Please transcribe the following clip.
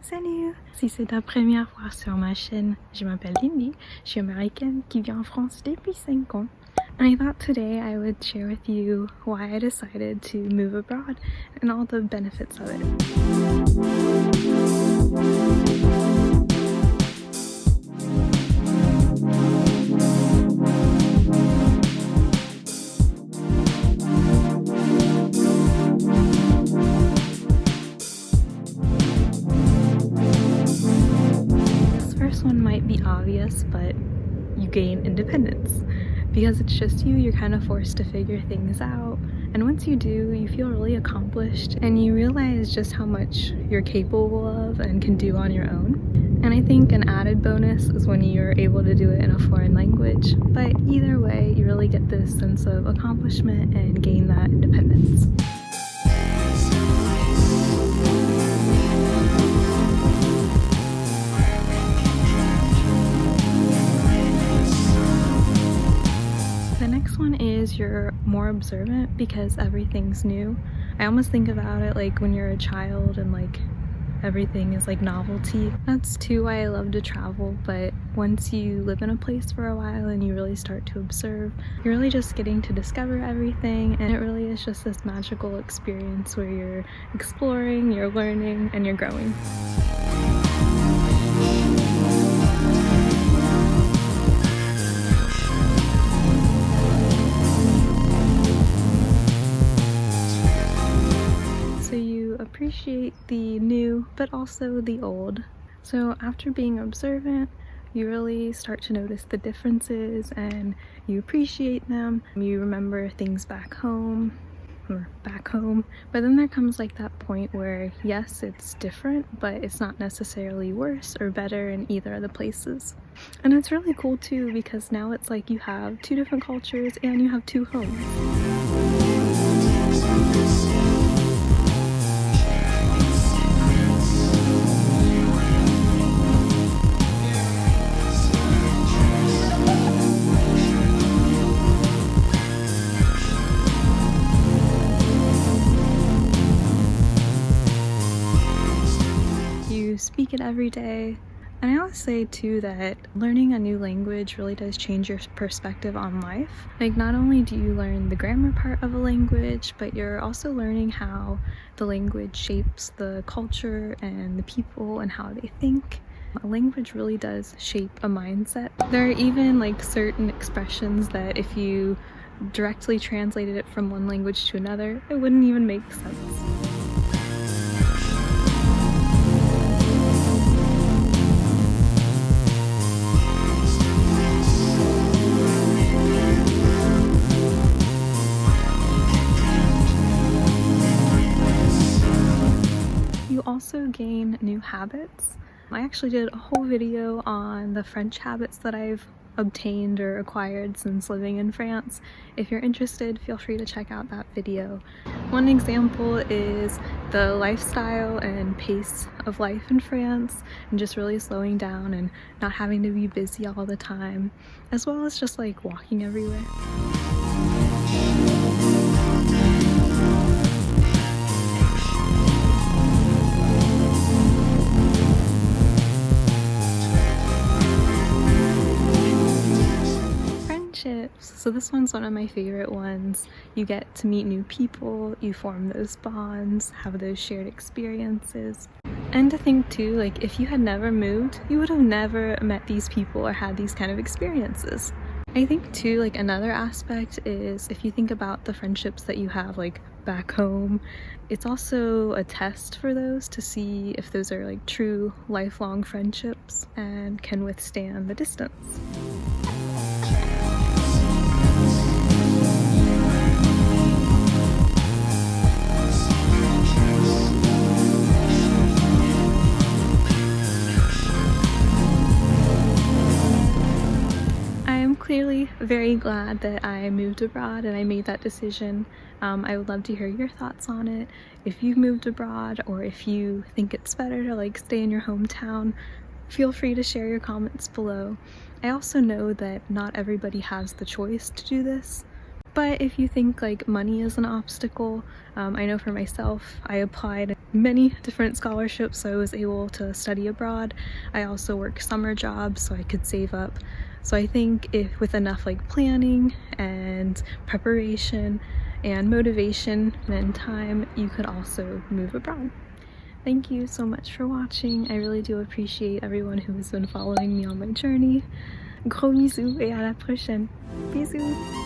Salut! Si c'est ta première fois sur ma chaîne, je m'appelle Lindy, je suis américaine qui vit en France depuis 5 ans. And I thought today I would share with you why I decided to move abroad and all the benefits of it. This first one might be obvious, but you gain independence. Because it's just you, you're kind of forced to figure things out. And once you do, you feel really accomplished and you realize just how much you're capable of and can do on your own. And I think an added bonus is when you're able to do it in a foreign language. But either way, you really get this sense of accomplishment and gain that independence. The next one is you're more observant because everything's new. I almost think about it like when you're a child and like everything is like novelty. That's too why I love to travel, but once you live in a place for a while and you really start to observe, you're really just getting to discover everything, and it really is just this magical experience where you're exploring, you're learning, and you're growing. Appreciate the new but also the old. So after being observant, you really start to notice the differences and you appreciate them. You remember things back home, but then there comes like that point where yes, it's different, but it's not necessarily worse or better in either of the places. And it's really cool too, because now it's like you have two different cultures and you have two homes. Speak it every day. And I always say too that learning a new language really does change your perspective on life. Like, not only do you learn the grammar part of a language, but you're also learning how the language shapes the culture and the people and how they think. A language really does shape a mindset. There are even like certain expressions that if you directly translated it from one language to another, it wouldn't even make sense. Also gain new habits. I actually did a whole video on the French habits that I've obtained or acquired since living in France. If you're interested, feel free to check out that video. One example is the lifestyle and pace of life in France, and just really slowing down and not having to be busy all the time, as well as just like walking everywhere. So this one's one of my favorite ones. You get to meet new people, you form those bonds, have those shared experiences. And to think too, like if you had never moved, you would have never met these people or had these kind of experiences. I think too, like another aspect is if you think about the friendships that you have like back home, it's also a test for those to see if those are like true lifelong friendships and can withstand the distance. Clearly very glad that I moved abroad and I made that decision. I would love to hear your thoughts on it. If you've moved abroad or if you think it's better to like stay in your hometown, feel free to share your comments below. I also know that not everybody has the choice to do this. But if you think like money is an obstacle, I know for myself, I applied many different scholarships, so I was able to study abroad. I also work summer jobs so I could save up. So I think if with enough like planning and preparation and motivation and time, you could also move abroad. Thank you so much for watching. I really do appreciate everyone who has been following me on my journey. Gros bisous et à la prochaine. Bisous!